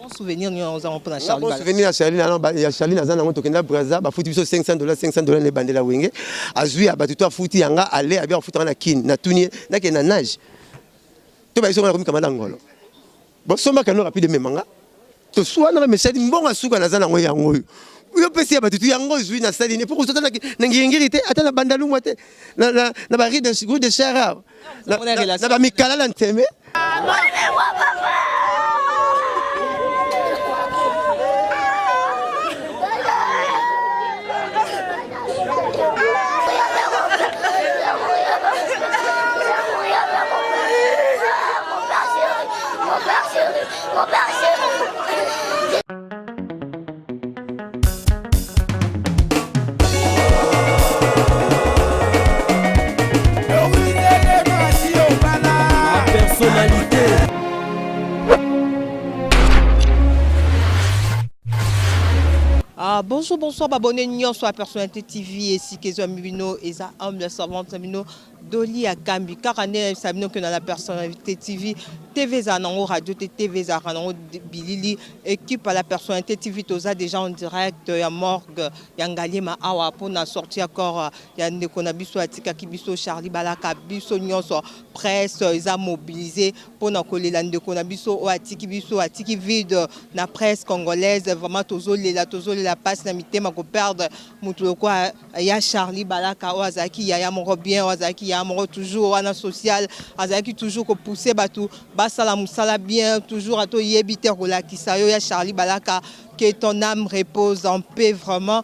Bon souvenir, nous avons pour Charlie. Bon souvenir à Charlie, Charlie, nous avons toqué dans Brazza, bah foutu $500 les bandela wenge. Azui abatu toi fouti yanga aller à bien foutre na kin, na tuni, na ke na nage. Tu vas y sur comme kamala. Bon soma kano rapide memanga. To soit na message mbonga suka na zana ngo yango. Yo pesi abatu tu yango zui na saline pour que na ngingirité ata na bandalu moite. Na bari de goût de chara. Na ba mikala la nteme. Bonjour, bonsoir, abonnez nous sur la personnalité TV et si qu'ils ont mino et ça homme la savante mino Doli à Gambi car année sabino que dans la personnalité TV Zanango radio TV Zanango Bilili équipe à la personnalité TV toza déjà en direct ya morgue yangalima awa pour na sortir encore ya ndekona biso atika kibiso Charlie Balaka biso nyonso presse ils a mobilisé pour na kolela ndekona biso atiki biso atiki vide na presse congolaise vraiment tozo la passe na mitema ko perdre mutu quoi ya Charlie Balaka ozaki ya moko bien ozaki ya moko toujours wana social azaki toujours ko pousser batu basala musala bien toujours ato yebiter ko la kisayo ya Charlie Balaka que ton âme repose en paix vraiment.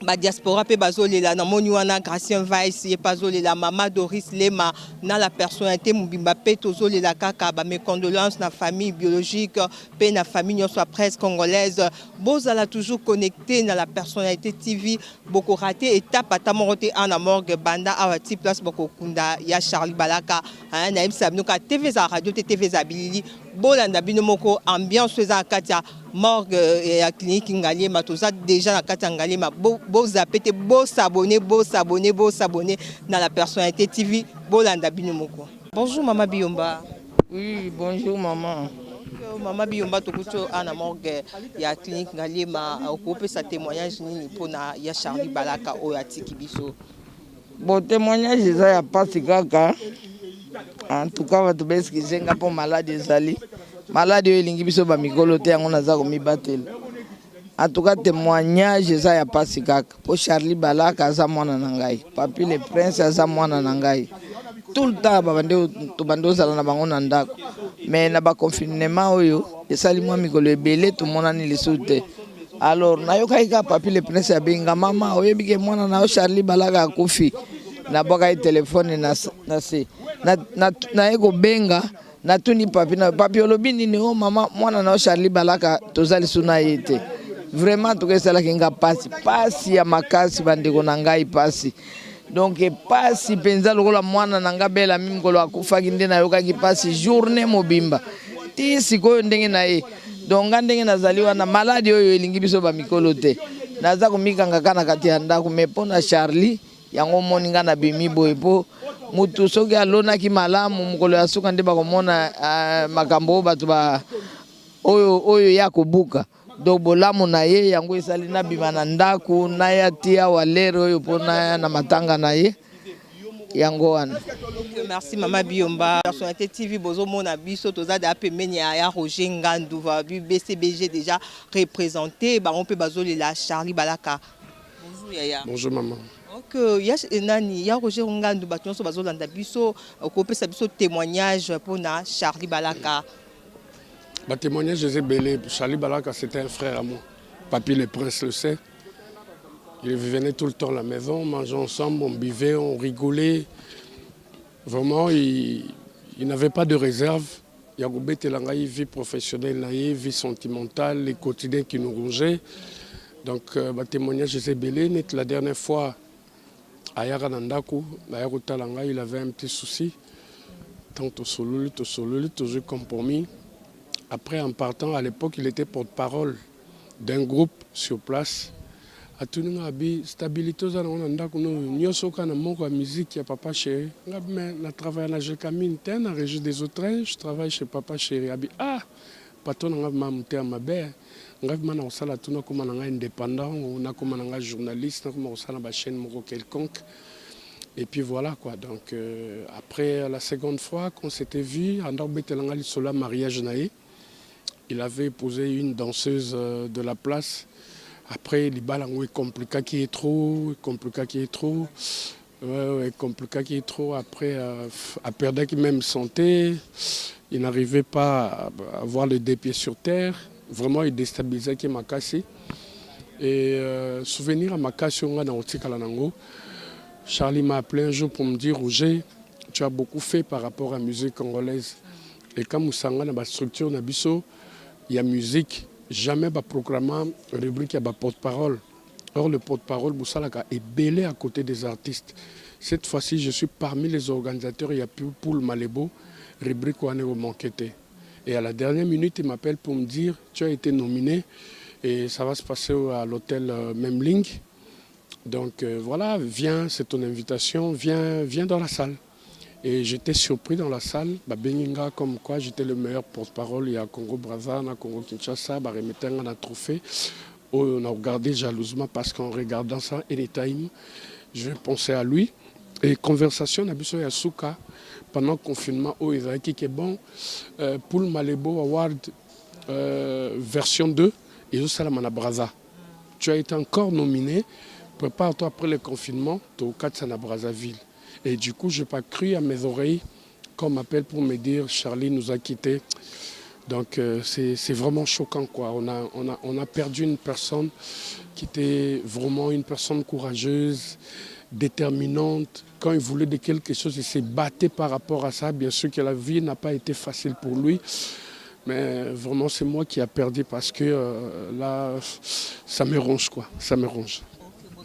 Ba diaspora pe bazolela na moni wana Gracien Vice ye pazolela mama Doris Lema na la personnalité mubimba pe tozolela kaka ba mes condoléances na famille biologique pe na famille nyonso presse congolaise bozala toujours connecté na la personnalité TV boko raté étape ata morote ana morgue banda awati place boko kunda ya Charlie Balaka na imsa binoka TV za radio TV za bilili bolanda bino moko ambiance za katia morgue ya clinique ngalier matoza déjà na katia ngalier bo zapete bo s'abonner dans la personnalité TV bolanda bino moko. Bonjour maman Biomba. Oui, bonjour maman. Maman Biomba tokuto ana morgue ya clinique ngalier ma okopé sa témoignage nini pona ya Charlie Balaka o ya tiki biso. Bon témoignage ça ya pasi kaka. En tout cas va to beski zenga po malade ezali. Malade elingi biso ba mikolo te yango naza ko mibatela. En tout cas témoignage ça ya pasi kaka. Po Charlie Balaka aza mwana na ngai. Papi le prince aza mwana na ngai. Tout le temps babande to bando sala na bango na ndako. Mais na ba confinement oyo esali mwa mikolo ebele to monani lisute. Alors nayoka ika papi le prince abenga mama oyebi ke mwana na Charlie Balaka akufi. Na boka téléphone na ego benga na tuni papi olobi nini o mama mwana na Charlie Balaka tozali suna yete vraiment tokesala kinga pasi ya makasi bandeko na ngai pasi donc pasi penza lokola mwana na nga bela mimgolo akufa kinde na yoka ki pasi journée mobimba ti sikoyo ndenge na ye donc ndenge nazaliwa na maladi oyo elingi biso ba mikolo te naza komikanga kana kati ya ndako me pona Charlie yango moninga na bimi boye po mutu soki alonaki malamu mukolo ya suka nde bakomona makambo bato ba oyo ya kobuka donc bolamu na ye yango esali na bima na ndako na ya tia walere oyo pona na matanga na ye yango wana. Merci Mama Biomba. Personnalité TV bozo mona biso toza da pemeni ya Roger Ngandu va BCBG déjà représenté ba on peut bazolela Charlie Balaka. Bonjour Yaya. Bonjour maman. Donc il y a Roger Ngandu batonso bazolanda biso kopesa biso témoignage pour na Charlie Balaka. Bah témoignage je belé Charlie Balaka c'était un frère à moi. Papi le prince le sait. Il venait tout le temps à la maison, on mangeait ensemble, on buvait, on rigolait. Vraiment il n'avait pas de réserve. Il y a une vie professionnelle, vie sentimentale, les quotidiens qui nous rongeaient. Donc bah témoignage je belé la dernière fois à Yaranandaku, il avait un petit souci. Tant au solo, toujours compromis. Après, en partant, à l'époque, il était porte-parole d'un groupe sur place. À tout le monde, stabilité, musique, il y a Papa Chéri. Je travaille à la Gécamine, je régie des autres, je travaille chez Papa Chéri. Ah, patron nga mamuté mabe nga mana osala tuna comme nga indépendant on a comme nga journaliste na comme osala ba chaîne moko quelconque. Et puis voilà quoi. Donc après la seconde fois qu'on s'était vu, Andor Betelanga Lissola mariage naé, il avait épousé une danseuse de la place. Après, il est compliqué qui est trop, compliqué qui est trop. Ouais, compliqué qui est trop. Après, à perdre qui même santé, il n'arrivait pas à avoir le deux pieds sur terre. Vraiment, il déstabilisait qui m'a cassé. Et souvenir à ma casse, on a dans Otikalanango. Charlie m'a appelé un jour pour me dire, Roger, tu as beaucoup fait par rapport à la musique congolaise. Et quand nous sommes dans la structure, il y a musique, jamais de programme, rubrique, il y a porte-parole. Or, le porte-parole, Boussalaka, est belé à côté des artistes. Cette fois-ci, je suis parmi les organisateurs, il y a plus pour le Malébo, rubrique où on est au Manquete. Et à la dernière minute, il m'appelle pour me dire, tu as été nominé et ça va se passer à l'hôtel Memling. Donc voilà, viens, c'est ton invitation, viens dans la salle. Et j'étais surpris dans la salle, Beninga comme quoi j'étais le meilleur porte-parole. Il y a Congo-Brazza, Congo-Kinshasa, remettant un trophée. On a regardé jalousement parce qu'en regardant ça, anytime, je pensais à lui. Et conversation, on a vu sur Yasuka pendant le confinement, qui est bon, pour le Malébo Award version 2, et Salamana Brazza. Tu as été encore nominé. Prépare-toi après le confinement, tu es au Katsana Brazzaville. Et du coup, je n'ai pas cru à mes oreilles qu'on m'appelle pour me dire Charlie nous a quittés. Donc c'est vraiment choquant, quoi. On a perdu une personne qui était vraiment une personne courageuse, déterminante. Quand il voulait de quelque chose, il s'est battu par rapport à ça. Bien sûr que la vie n'a pas été facile pour lui. Mais vraiment, c'est moi qui ai perdu parce que là, ça me ronge, quoi. Ça me ronge.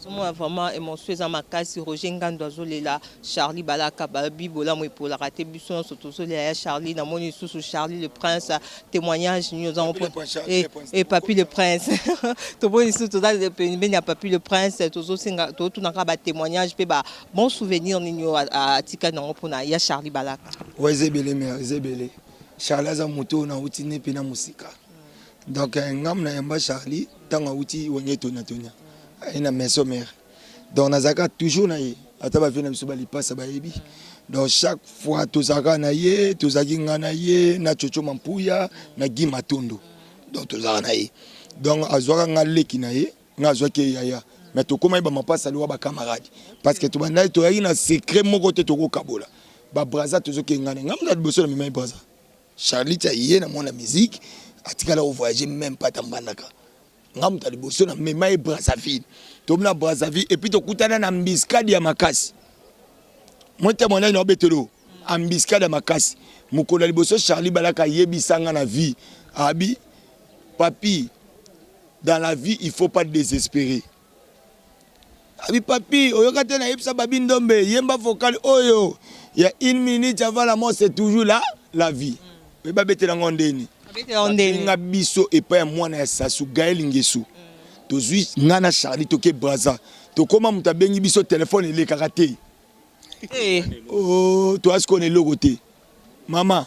Moi vraiment émotion à ma case Roger Ngandozo là Charlie Balaka Bibola moi pour la rater buson surtout les Charlie na moni sous Charlie le prince témoignage nous avons et Papi le prince tout bon ici tout ça il y a Papi le prince tout n'a pas témoignage pe ba bon souvenir nino à tika na pour na ya Charlie Balaka ouais zebele mais zebele Charlie za moto na utine pe na musika donc ngam na yamba Charlie tanga uti wonyeto na tonya ina maison mère donc nazaka toujours na ye ata ba vena biso bali passa ba yebi donc chaque fois tozaka na ye tozaki ngana ye na chocho mampuya na gi matondo donc tozaka na ye donc azwaka ngaleki na ye ngazwaki yaya mais to koma ba mapasa liwa ba camarade parce que to bana to yaki na secret moko te to ko kabola ba braza tozoki ngana ngamla liboso na mima braza Charlie ta ye na mona musique atikala au voyager même pas tambanaka ngam ta liboso na mema e Brazzaville to na Brazzaville et puis to kutana na mbiskadi ya makasi moi témoignage na betelo ambiskadi ya makasi mukolo liboso Charlie Balaka yebisanga na vie abi papi dans la vie il faut pas désespérer abi papi oyokate na yebisa babi ndombe yemba vocal oyo il y a une minute avant la mort c'est toujours là la vie et ba betela ngondeni nga biso et pas mwana ya sasu Gaël Ngesu to zui ngana Charlie to ke Brazza to koma mutabengi biso téléphone ile karaté oh to asko ne logoté maman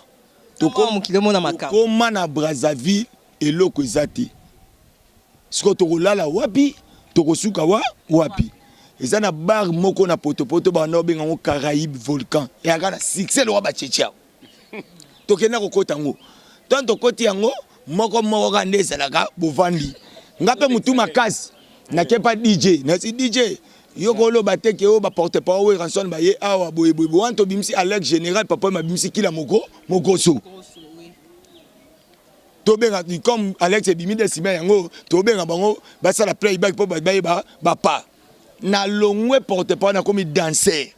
to koma na Brazzaville et loko ezati sko to kolala wapi to kosuka wapi ezana bar moko na potopoto ba no benga ngo Caraïbe volcan et akana succès lo ba tchetcha to kena ko kotango tanto koti yango moko ka ndezalaka bovandi ngape mutu makasi na kepa DJ na si DJ yoko lo bateke o ba porte parole ranson ba ye awa boye wanto bimsi Alex général papa ma bimsi kila mogoso to benga comme Alex bimi de sima yango to benga bango ba sala playback po ba pa na longwe porte parole na komi danser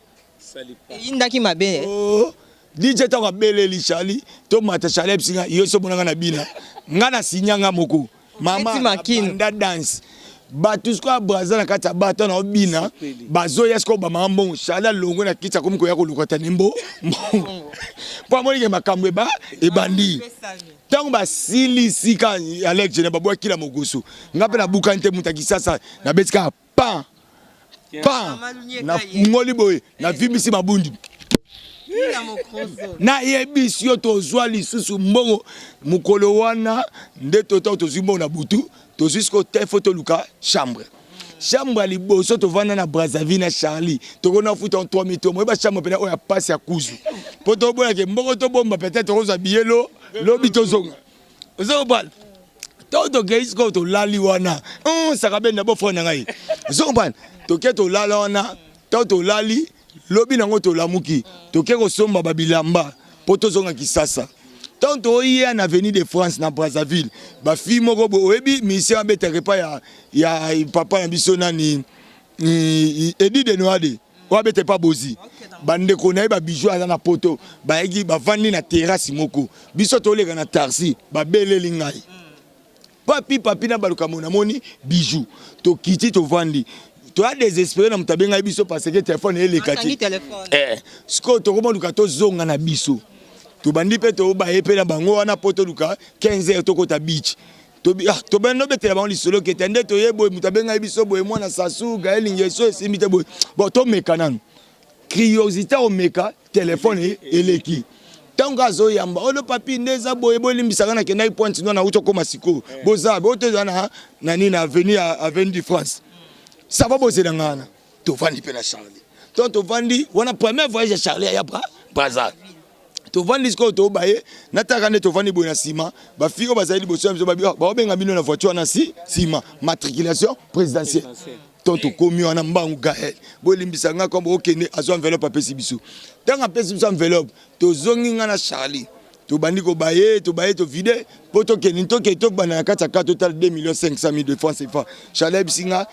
indaki mabe oh DJ ta bele li Charlie to mata Charlie psinga yo so bonanga na bina ngana sinyanga moko mama banda dance batusko Brazza na kata bato na bina bazo yesko ba mambo Charlie longo na kitsa komiko ya kolukota nembo po moni ke makambo e bandi tango ba sili sika Alex ne babwa kila mogoso ngape na bukante mutakisasa na betika pa na ngoli boy na vimisi mabundi na yebisi yo tozwa lisusu mbongo mukolo wana nde tota tozwi mbongo na butu tozwi siko te photo luka chambre liboso tovanda na Brazzaville na Charlie tokona futa en 3 minutes moi ba chambre pena oya passe ya kuzu po to boya ke mbongo to bomba peut-être roza bielo lobi tozonga ozobal toto geisiko to lali wana sakabe na bo fona ngai ozobal toke to lala wana toto lali lobi nango to lamuki toke ko somba babilamba po tozonga Kisasa tanto hier na avenue de France na Brazzaville ba fi moko bo oyebi mission abetere pa ya papa ya biso nani Edi de Noade wabete pa bozi bande konaye ba bijou na poto ba egi ba vandi na terrasse moko biso toleka na taxi ba beleli ngai papi na baluka mona moni bijou to kiti to vandi to a désespéré na mutabenga biso parce que téléphone elekati sko to komo luka to zonga na biso to bandi pe to ba epe na bango wana poto luka 15h to kota beach to bendo betela bango lisolo ke tende to yebo mutabenga biso boye mwana sasu gaeli ngeso esimite boye bo to meka nanu curiosité o meka téléphone eleki tanga zo yamba ono papi ndeza boye bolimbisaka na kenai point na uto koma siko boza bote na nani na avenue de France ça va bosser dans ngana to vandi pe na Charlie to vandi wana premier voyage à Charlie ya Brazzaville to vandi sko to baye nataka ne to vandi boye na sima ba fiko bazali boso ba benga bino na voiture na sima matriculation présidentielle tonto komi wana mbangu Gaël bolimbisa nga kombo okende azo enveloppe apesi biso tanga apesi biso enveloppe to zongi nga na Charlie to bandi ko baye to vide poto keni to ke to bana na kata total 2,500,000 de francs CFA Charlie bisinga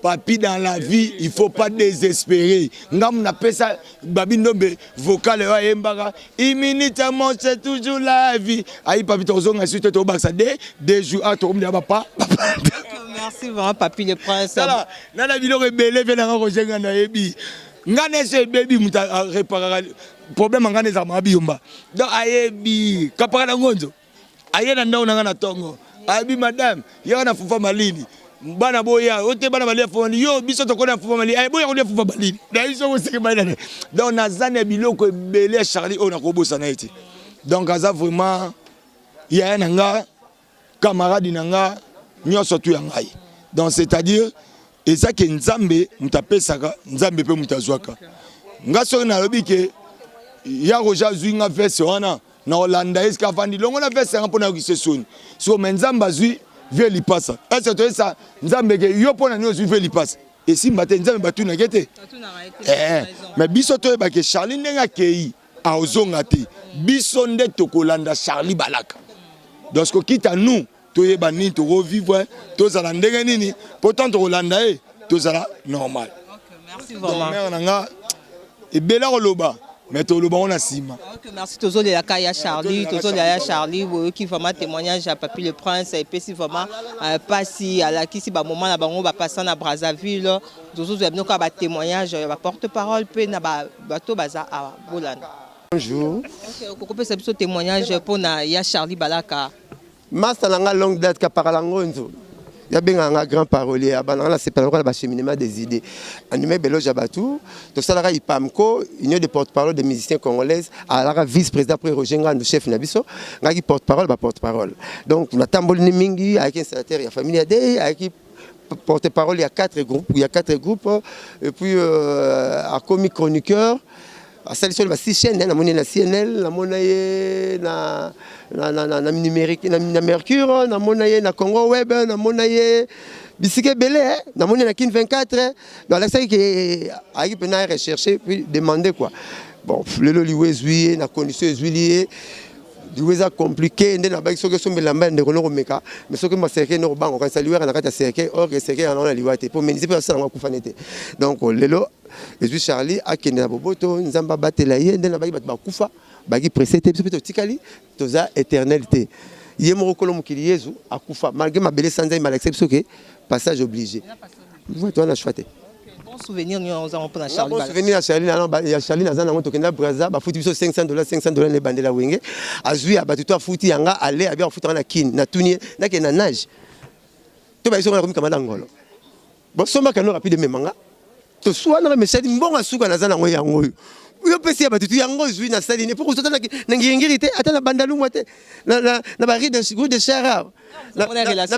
papi dans la vie il faut pas désespérer ngam na pesa babi ndombe vocal wa yembaka immédiatement c'est toujours la vie ayi papi to zonga suite to baksa des jours à to mdia papa merci vraiment papi le prince na biloko ebele vena ngo jenga na yebi ngane se baby muta réparer problème ngane za mabi yomba donc ayebi kapaka ngonzo ayena ndauna na tongo ayebi madame yana fufa malini bana boya ote bana balia foni yo biso to kona fufa malini ay boya ko fufa malini na iso ko seke bana donc nazane biloko ebele Charlie on a kobosa na ete donc aza vraiment ya nanga camarade nanga nyoso tu yangai donc c'est-à-dire et ça que nzambe mutapesaka nzambe pe mutazwaka ngaso na lobi ke ya roja zwinga vese wana na Hollanda eska vandi longo na vese ngapona kisesoni so menzamba zwi vie li pasa est-ce que ça nzambe ke yo pona nyo zwi vie li pasa et si mbate nzambe batu na kete mais biso to ba ke Charlie ndenga kei a ozonga te biso nde tokolanda Charlie Balaka donc ce qui kita nous toyeba nini to revivre tozala ndenge nini pourtant to Hollanda tozala normal. Merci vraiment. Mère nanga ebela koloba mais to loba on a sima. Merci tozole la kaya Charlie, tozole ya Charlie qui vraiment témoignage à Papi le Prince et puis si vraiment pas si à la qui si ba moment na bango ba passer na Brazzaville tozole bien ko ba témoignage ba porte-parole pe na ba bato baza a Bolanda. Bonjour. OK, ko peut ça témoignage pour na ya Charlie Balaka. Master nanga longue date ka paralangonzo. Ya benga un grand parolier abananga c'est pas le cheminement des idées. Animé Belo Jabatu, to salara ipamko, union de porte-parole des musiciens congolaises, à la vice-président pour Rogenga le chef Nabiso, ngaki porte-parole. Donc on a tambol ni mingi avec un sénateur ya famille ade avec porte-parole il y a 4 groupes, et puis à comique chroniqueur à celle sur la chaîne na moni na CNL na monaye na numérique na Mercure na monaye na Congo Web na monaye bisike belé na moni na Kin 24 dans la série qui a pena rechercher puis demander quoi bon le liwezui na condition zuilier liweza compliqué ndena ba soke so melamba ndeko ko meka mais soke ma serke no bango quand saluer na kata serke or que serke na liwate pour meniser pour ça na kufanete donc lelo Jésus Charlie a kende na boboto nzamba batela ye ndena ba kufa baki précédé biso tikali toza éternalité ye mo kolo mukili Yesu akufa malgré ma belle sanza mal accepte que passage obligé vous toi na choité bon souvenir nous avons pour Charlie bon souvenir à Charlie ya Charlie nazana ngo tokenda Brazza ba futi biso $500 ne bandela wenge azui abatu to futi yanga aller abia futi na kin na tunie na ke na nage to ba iso na komika malangolo bon soma kano rapide memanga to soit na message mbonga suka nazana ngo yango yo pesi ya batutu yango zwi na saline pour que na ngingirité ata na bandalu moite na ba rue de Chara na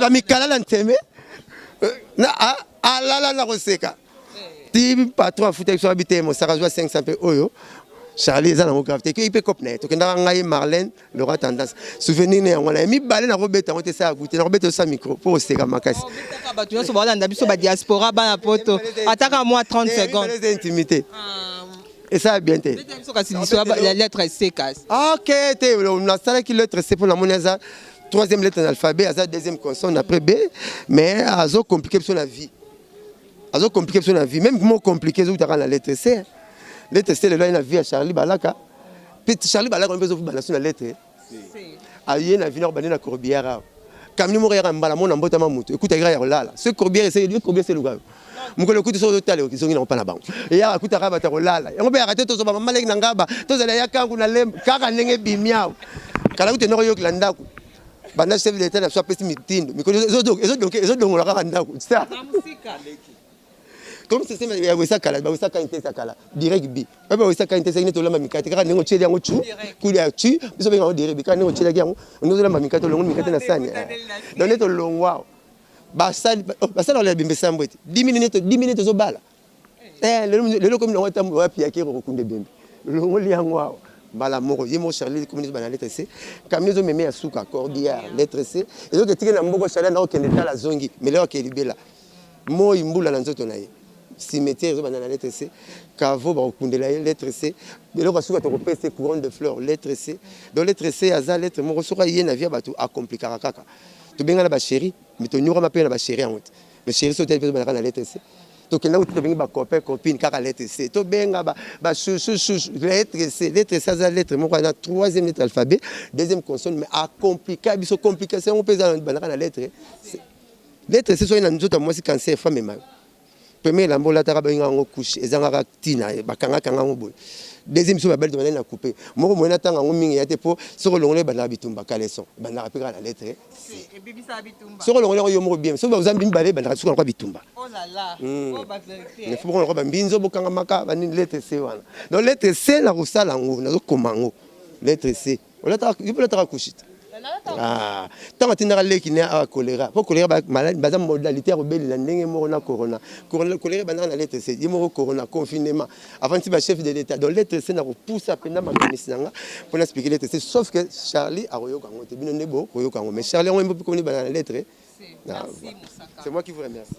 ba mikala la nteme na alala na koseka ti patron afuta so habité mo saka 500 pe oyo Charlie eza na gravité que il peut copner to kenda ngai Marlène le roi tendance souvenir ne ngona mi balé na robeta ngote sa goûter na robeta sa micro pour seka makasi batu nyonso balanda biso ba diaspora bana poto ataka moi 30 secondes les intimités et ça bien été la lettre C casse OK on a ça qui lettre C pour la monnaie troisième lettre de l'alphabet à deuxième consonne après B mais azo compliqué sur la vie azo compliqué sur la vie même mot compliqué zo ta la lettre C. Lettre c'est le là na vie à Charlie Balaka. Petit Charlie Balaka on peut vous balancer la lettre. Aïe na vie na bana na Corbière. Kamni mo ya mbala mo na mbota mamutu. Écoute gra ya lala. Ce Corbière c'est le Corbière c'est le gars. Mukolo kuti so tale ki zongi na pa na bango. Et ya akuta ka bata lala. Ngo be arrêter to so ba mama na ngaba. To zala ya kangu na lem kaka ndenge bimiao. Kala kuti no yo klanda ku. Bana chef de l'état na so pesi mitindo. Mikolo ezo dongola kaka ndako. Ça. Comme c'est ça ya wesa kala ba wesa ka intesa kala direct bi ba wesa ka intesa ni to lamba mikate kaka ningo cheli yango chu kuli ya chu biso benga ngo direct bi ka ningo cheli yango ono lamba mikate longo mikate na sani donc neto longwa ba sali la bimbe sambweti 10 minutes zo bala le comme no wata wa pia ki ko kunde bimbe longo li yango bala moko yemo Charlie communiste bana lettre C kamni zo meme ya suka cordial lettre C et donc tike na mboko Charlie na okende la zongi mais là okelibela mo imbula na nzoto na ye cimetière zo banana lettre C kavo ba okundela lettre C de lo kasuka to kopese couronne de fleurs lettre C dans lettre C aza lettre mo soka yena via batu a compliquer kaka to benga na ba chérie mais to nyura mapena ba chérie en honte mais chérie so tele banana na lettre C to kenda uti to benga ba copain copine kaka lettre C to benga ba chou lettre C aza lettre mo na troisième lettre alphabet deuxième consonne mais a compliquer biso complication on pesa banana na lettre C lettre C so ina nzoto moi si cancer femme mal premier lambo la tara benga ngo couche ezanga tina bakanga kanga ngo boy deuxième so babel de na couper moko moyena tanga ngo mingi yate po soko longole bana bitumba kaleson bana rapika na lettre et bibisa bitumba soko longole yo moko bien so ba zambi mbale bana soko kwa bitumba oh là là oh ba vérité ne faut ko ba mbinzo bokanga maka bani lettre C wana donc lettre C na rusala ngo na komango lettre C on la tara il peut la tara couche ah tant atinara leki ne a choléra pour choléra ba malade ba modalité rebelle la ndenge mo na corona choléra ba na lettre C yemo corona confinement avant ti ba chef de l'état donc lettre C na repousse apena makanisi nanga pour expliquer lettre C sauf que Charlie a royo kango te bino nebo royo kango mais Charlie on peut connaître ba na lettre c'est moi qui vous remercie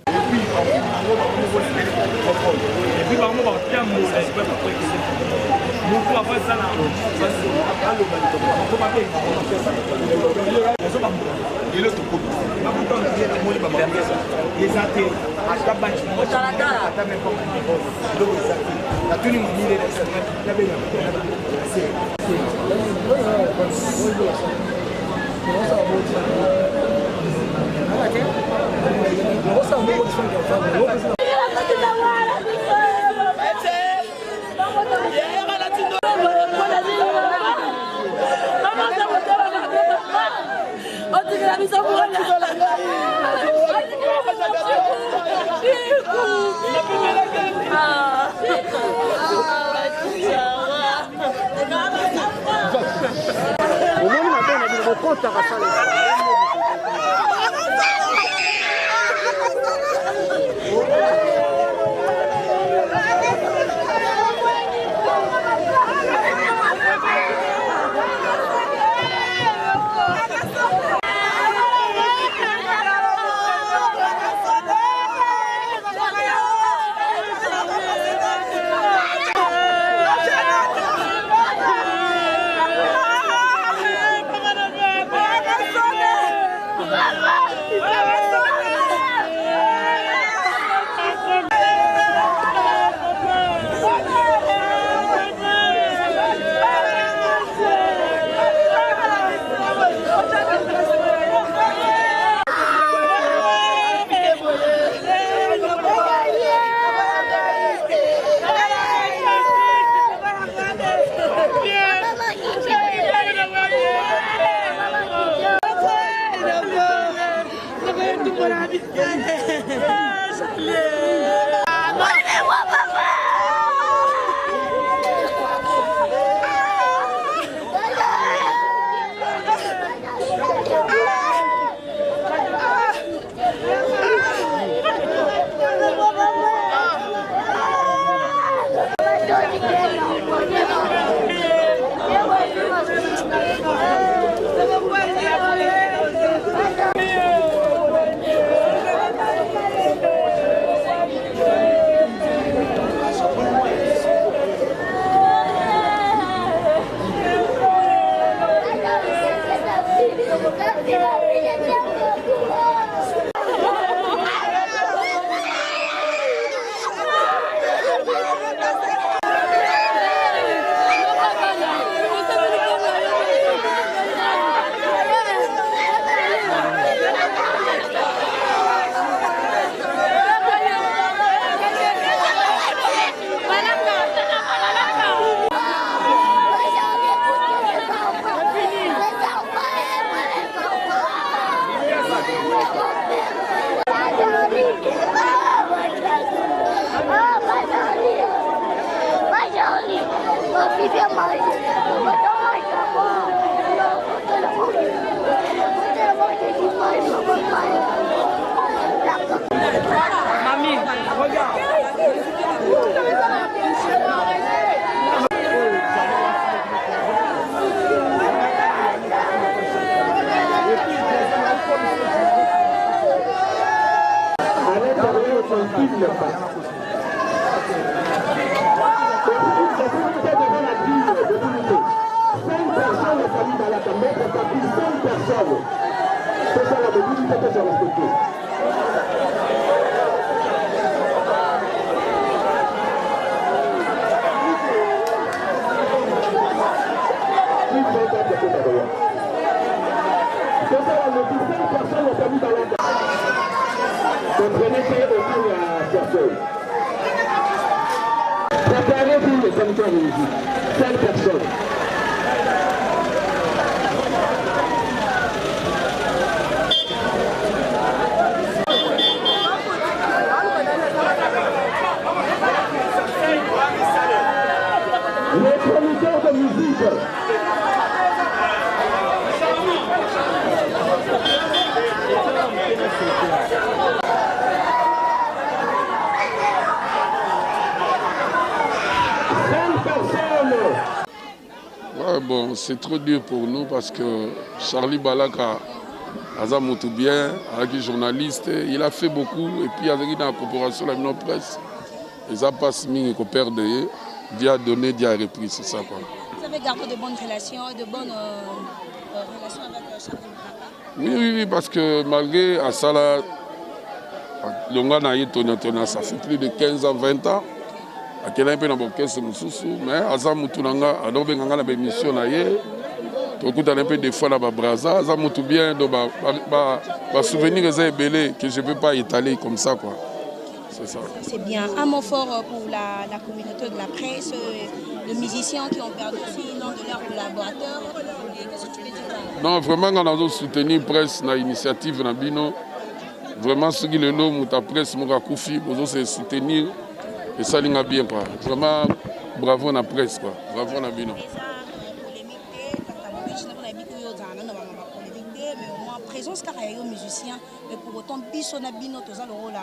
Préparez pour le comité de musique. 5 personnes. Les producteurs de musique. Ouais, bon, c'est trop dur pour nous parce que Charlie Balaka, Azam bien, avec les journalistes, il a fait beaucoup. Et puis avec la corporation, la presse, ils ont pas mis qu'on perd via donner, via repris, c'est ça quoi. Vous avez gardé de bonnes relations, de bonnes relations avec Charlie Balaka? Oui, parce que malgré Asala, ça fait plus de 15 ans, 20 ans. Akela mpe na bokese mosusu mais aza mutu nanga adobenganga na bémission na ye tokutana mpe des fois na babraza aza mutu bien do ba souvenir eza ebele que je peux pas étaler comme ça quoi. C'est ça. C'est bien. Un mot fort pour la communauté de la presse, les musiciens qui ont perdu aussi l'un de leurs collaborateurs. Qu'est-ce que tu veux dire? Non, vraiment on a soutenu presse na initiative na bino. Vraiment ce qui le nom muta presse mo kakufi bozo se soutenir. Et ça l'ing a bien quoi. Vraiment bravo à la presse quoi. Bravo à la bino. Présence car il y a musiciens mais pour autant biso na bino toza le rôle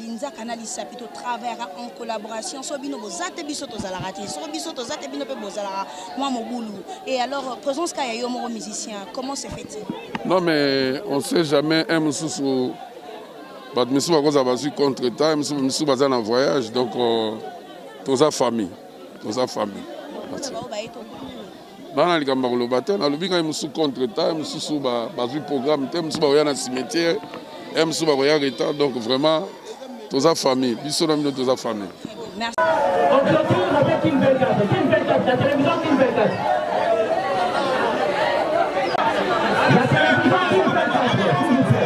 l'inza canalisa plutôt travers en collaboration so bino bozate biso toza la raté so biso tozate bino pe bozala moi mobulu et alors présence car il y a mo musicien comment se fait-il? Non mais on sait jamais un mususu Monsieur Bagoza va sur contre-temps, Monsieur Bazan en voyage, donc tous en famille. Tous en famille. Dans les camarades, le bâtiment, on a vu Monsieur contre-temps, Monsieur Souba, Bazu programme, Monsieur Bagoya dans le cimetière, Monsieur Bagoya retard, donc vraiment tous en famille. Bisous dans tous en famille. Merci. On se retrouve avec une belle carte, la télévision une belle carte. La télévision une belle carte, s'il vous plaît.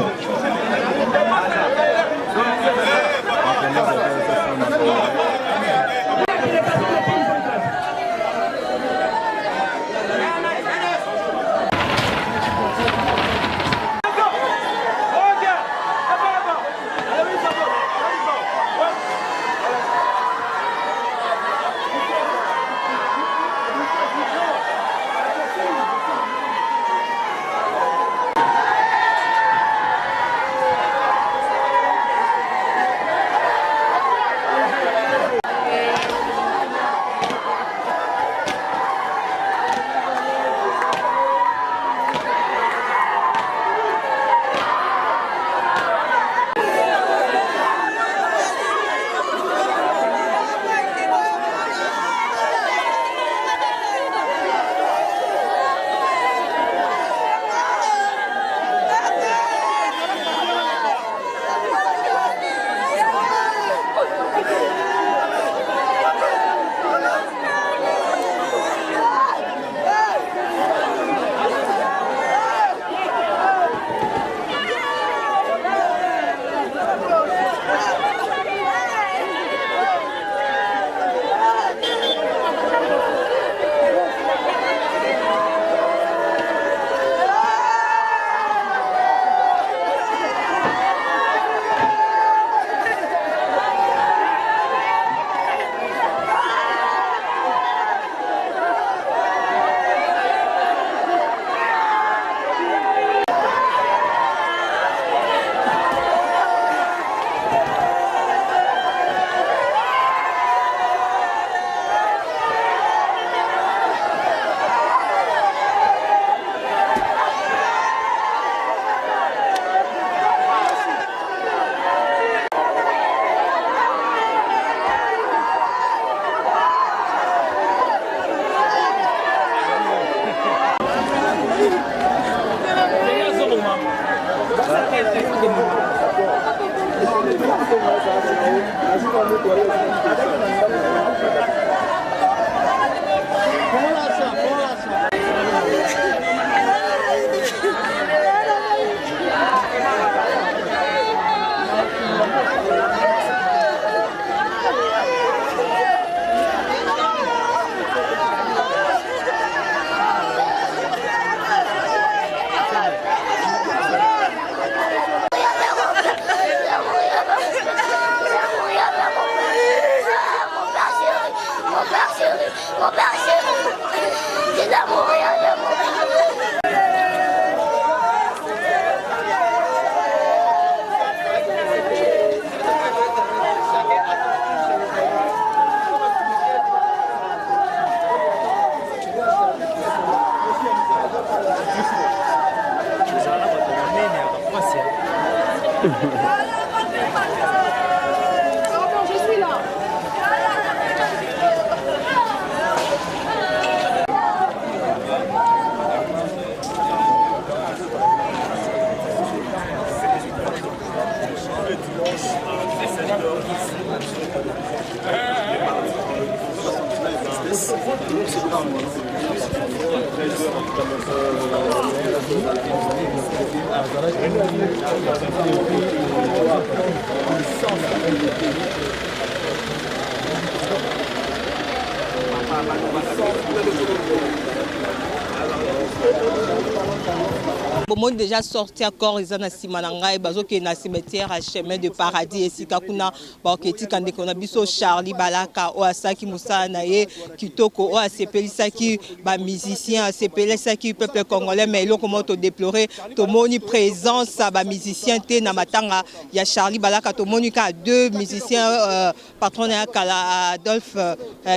Bon, moi déjà sorti encore ils ont simananga et bazo qui na cimetière à chemin de paradis et sikakuna ba oketi kande kona biso Charlie Balaka o asaki musa na ye kitoko o asepelisa ki ba musicien asepelisa ki peuple congolais mais lo comment to déplorer to moni présence ba musicien te na matanga ya Charlie Balaka to moni ka deux musiciens patron ya kala Adolphe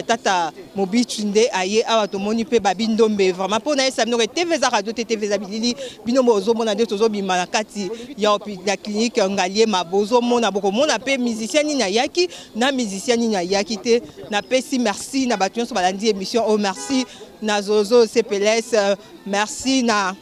Tata Mobi Tunde aye awa to moni pe babindombe vraiment pour na ça no TV za radio TV za bilili bozo mona de tozo bima na kati ya clinique ngalier mabozo mona boko mona pe musicien ni na yaki na musicien ni na yaki te na pesi merci na batu so balandi émission oh merci na Zozo CPLS merci na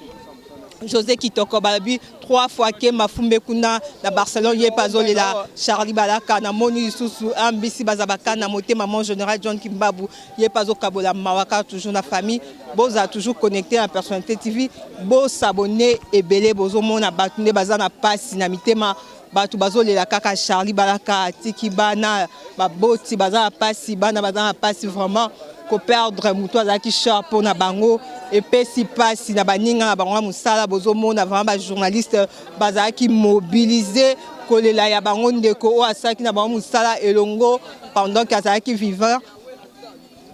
José Kitoko Balabi 3 fois que mafumbe kuna na Barcelone ye pazole la Charlie Balaka na moni susu ambisi bazabaka na moté maman général John Kimbabu ye pazo kabola mawaka toujours na famille boza toujours connecté à personnalité TV bo s'abonner et belé bozo mona batunde bazana passe na mitema batu bazole la kaka Charlie Balaka tiki bana baboti bazana passe bana bazana passe vraiment ko perdre muto azaki sharp na bango et puis si passe na baninga na bango musala bozo mona vraiment ba journaliste bazaki mobilisé kolela ya bango ndeko o asaki na bango musala elongo pendant qu'azaki vivant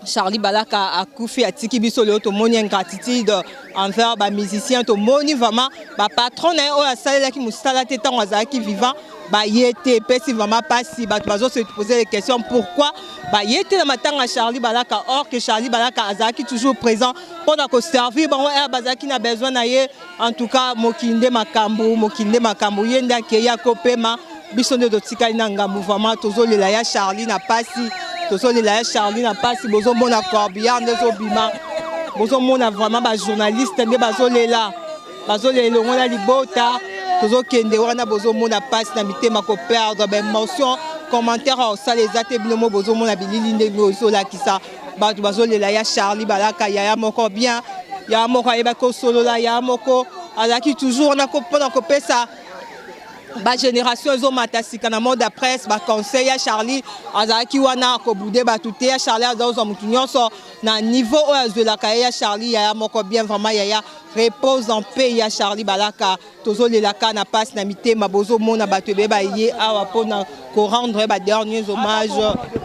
Charlie Balaka a koufi a tiki biso le to moni ingratitude envers ba musicien to moni vraiment ba patron na o asala ki musala te tant azaki vivant ba yete pesi vraiment pas si ba bazo se poser les questions pourquoi ba yete na matanga Charlie Balaka or que Charlie Balaka azaki toujours présent pour ko servir bango e bazaki na besoin na ye en tout cas mokinde makambo yenda ke ya kopema biso de dotika ina ngambu vraiment tozolela ya Charlie na pasi tozolela ya Charlie na pasi bozo mona corbillard ndezo bima bozo mona vraiment ba journaliste nde bazolela ngona libota tozo kende wana bozo mona passe na mitema ko perdre ben mention commentaire au ça les até binomo bozo mona bilili nde bozo la kisa batu bazolela ya Charlie Balaka ya moko bien ya moko eba ko solo la ya moko alaki toujours na ko pona ko pesa ba génération zo matasika na mode presse ba conseil ya Charlie azaki wana ko bude ba tuté ya Charlie azo mutunyo so na niveau de la ya Charlie ya moko bien vraiment ya repose en paix ya Charlie Balaka tozo le la na passe na mitema bozo mona batebe ba yé awa pona ko rendre ba derniers hommages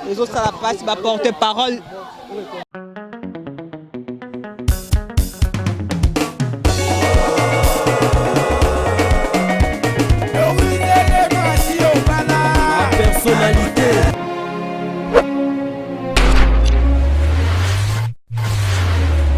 les autres ça la passe ba porte parole. Personnalité